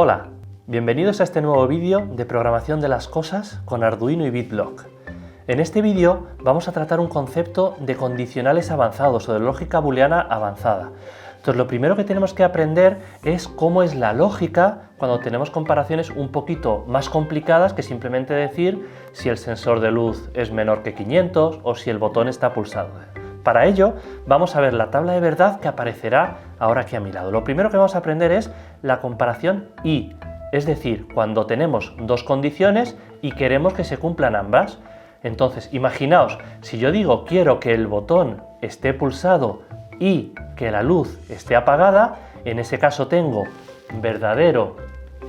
Hola, bienvenidos a este nuevo vídeo de programación de las cosas con Arduino y Bitblock. En este vídeo vamos a tratar un concepto de condicionales avanzados o de lógica booleana avanzada. Entonces lo primero que tenemos que aprender es cómo es la lógica cuando tenemos comparaciones un poquito más complicadas que simplemente decir si el sensor de luz es menor que 500 o si el botón está pulsado. Para ello vamos a ver la tabla de verdad que aparecerá ahora aquí a mi lado. Lo primero que vamos a aprender es la comparación y, es decir, cuando tenemos dos condiciones y queremos que se cumplan ambas. Entonces, imaginaos, si yo digo quiero que el botón esté pulsado y que la luz esté apagada, en ese caso tengo verdadero,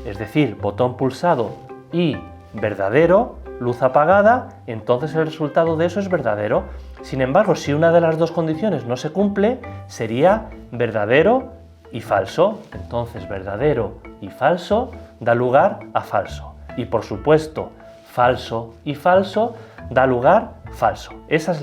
es decir, botón pulsado y verdadero, luz apagada, entonces el resultado de eso es verdadero. Sin embargo, si una de las dos condiciones no se cumple, sería verdadero y falso. Entonces, verdadero y falso da lugar a falso. Y por supuesto, falso y falso da lugar a falso. Esa es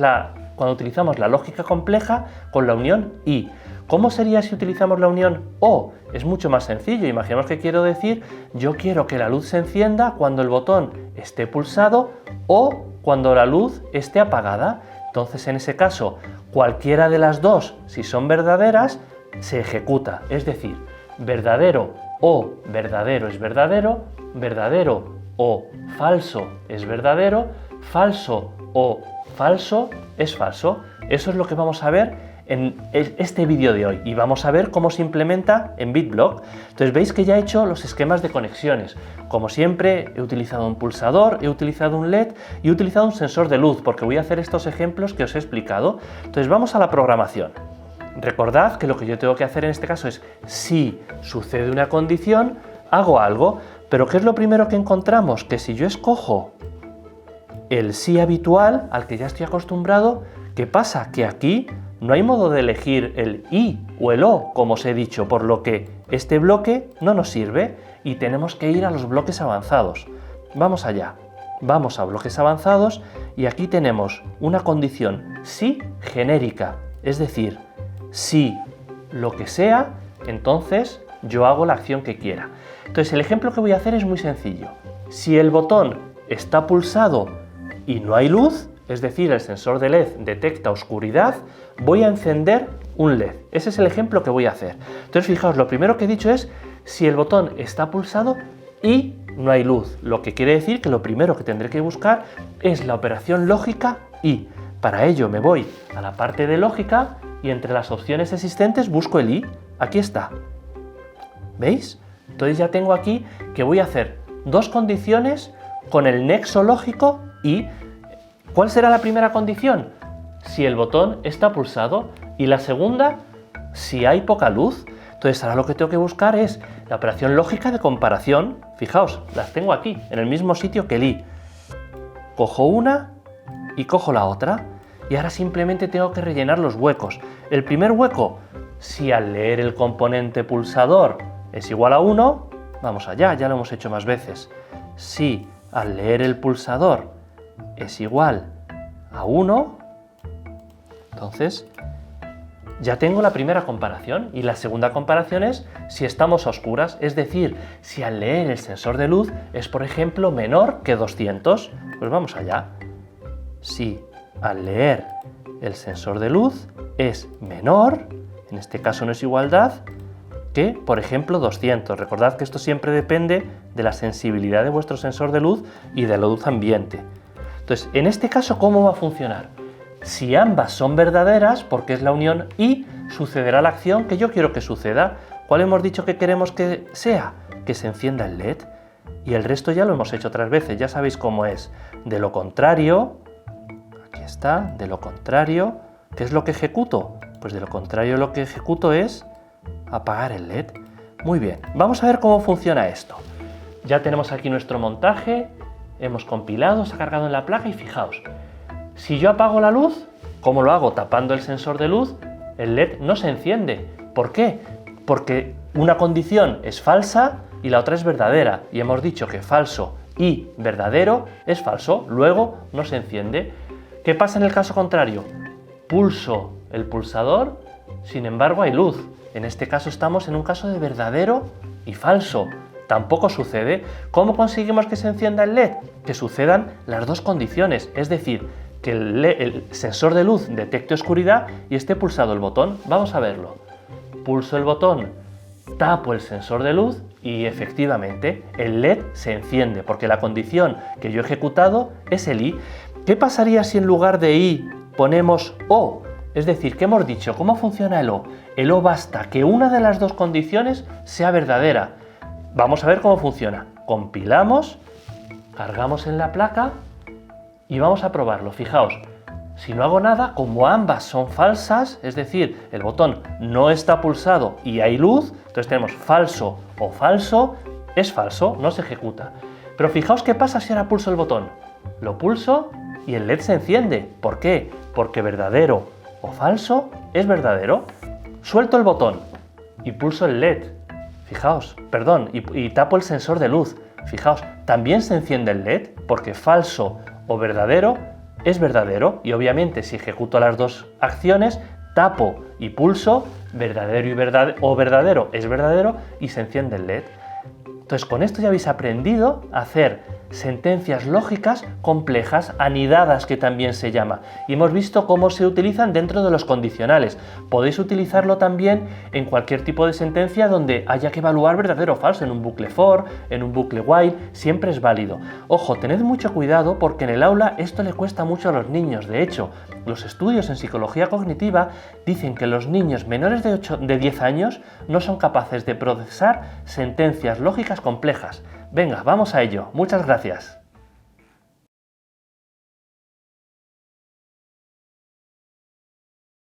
cuando utilizamos la lógica compleja con la unión y. ¿Cómo sería si utilizamos la unión o? Es mucho más sencillo. Imaginemos que quiero decir, yo quiero que la luz se encienda cuando el botón esté pulsado o cuando la luz esté apagada. Entonces, en ese caso, cualquiera de las dos, si son verdaderas, se ejecuta. Es decir, verdadero o verdadero es verdadero, verdadero o falso es verdadero, falso o falso es falso. Eso es lo que vamos a ver en este vídeo de hoy y vamos a ver cómo se implementa en Bitblock. Entonces veis que ya he hecho los esquemas de conexiones. Como siempre he utilizado un pulsador, he utilizado un LED y he utilizado un sensor de luz porque voy a hacer estos ejemplos que os he explicado. Entonces vamos a la programación. Recordad que lo que yo tengo que hacer en este caso es, si sucede una condición, hago algo. Pero ¿qué es lo primero que encontramos? Que si yo escojo el sí habitual, al que ya estoy acostumbrado, ¿qué pasa? Que aquí no hay modo de elegir el I o el O, como os he dicho, por lo que este bloque no nos sirve y tenemos que ir a los bloques avanzados. Vamos allá, vamos a bloques avanzados y aquí tenemos una condición sí genérica, es decir, si lo que sea, entonces yo hago la acción que quiera. Entonces el ejemplo que voy a hacer es muy sencillo. Si el botón está pulsado y no hay luz, es decir, el sensor de LED detecta oscuridad, voy a encender un LED. Ese es el ejemplo que voy a hacer. Entonces, fijaos, lo primero que he dicho es si el botón está pulsado y no hay luz, lo que quiere decir que lo primero que tendré que buscar es la operación lógica y. Para ello me voy a la parte de lógica y entre las opciones existentes busco el i. Aquí está. ¿Veis? Entonces ya tengo aquí que voy a hacer dos condiciones con el nexo lógico y. ¿Cuál será la primera condición? Si el botón está pulsado y la segunda, si hay poca luz. Entonces ahora lo que tengo que buscar es la operación lógica de comparación. Fijaos, las tengo aquí, en el mismo sitio que el i. Cojo una y cojo la otra y ahora simplemente tengo que rellenar los huecos. El primer hueco, si al leer el componente pulsador es igual a 1, vamos allá, ya lo hemos hecho más veces. Si al leer el pulsador es igual a 1, entonces ya tengo la primera comparación y la segunda comparación es si estamos a oscuras, es decir, si al leer el sensor de luz es, por ejemplo, menor que 200, pues vamos allá. Si al leer el sensor de luz es menor, en este caso no es igualdad, que, por ejemplo, 200. Recordad que esto siempre depende de la sensibilidad de vuestro sensor de luz y de la luz ambiente. Entonces, en este caso, ¿cómo va a funcionar? Si ambas son verdaderas, porque es la unión y, sucederá la acción que yo quiero que suceda. ¿Cuál hemos dicho que queremos que sea? Que se encienda el LED. Y el resto ya lo hemos hecho otras veces, ya sabéis cómo es. De lo contrario, aquí está, de lo contrario, ¿qué es lo que ejecuto? Pues de lo contrario lo que ejecuto es apagar el LED. Muy bien, vamos a ver cómo funciona esto. Ya tenemos aquí nuestro montaje. Hemos compilado, se ha cargado en la placa y fijaos, si yo apago la luz, ¿cómo lo hago? Tapando el sensor de luz, el LED no se enciende. ¿Por qué? Porque una condición es falsa y la otra es verdadera. Y hemos dicho que falso y verdadero es falso, luego no se enciende. ¿Qué pasa en el caso contrario? Pulso el pulsador, sin embargo hay luz. En este caso estamos en un caso de verdadero y falso. Tampoco sucede. ¿Cómo conseguimos que se encienda el LED? Que sucedan las dos condiciones, es decir, que el sensor de luz detecte oscuridad y esté pulsado el botón. Vamos a verlo. Pulso el botón, tapo el sensor de luz y efectivamente el LED se enciende, porque la condición que yo he ejecutado es el I. ¿Qué pasaría si en lugar de I ponemos O? Es decir, ¿qué hemos dicho? ¿Cómo funciona el O? El O basta que una de las dos condiciones sea verdadera. Vamos a ver cómo funciona. Compilamos, cargamos en la placa y vamos a probarlo. Fijaos, si no hago nada, como ambas son falsas, es decir, el botón no está pulsado y hay luz, entonces tenemos falso o falso, es falso, no se ejecuta. Pero fijaos qué pasa si ahora pulso el botón. Lo pulso y el LED se enciende. ¿Por qué? Porque verdadero o falso es verdadero. Suelto el botón y pulso el LED. Fijaos, perdón, y tapo el sensor de luz. Fijaos, también se enciende el LED porque falso o verdadero es verdadero, y obviamente si ejecuto las dos acciones, tapo y pulso, verdadero o verdadero es verdadero y se enciende el LED. Entonces con esto ya habéis aprendido a hacer sentencias lógicas complejas, anidadas que también se llama, y hemos visto cómo se utilizan dentro de los condicionales. Podéis utilizarlo también en cualquier tipo de sentencia donde haya que evaluar verdadero o falso, en un bucle for, en un bucle while, siempre es válido. Ojo, tened mucho cuidado porque en el aula esto le cuesta mucho a los niños. De hecho, los estudios en psicología cognitiva dicen que los niños menores de 10 años no son capaces de procesar sentencias lógicas complejas. Venga, vamos a ello. Muchas gracias.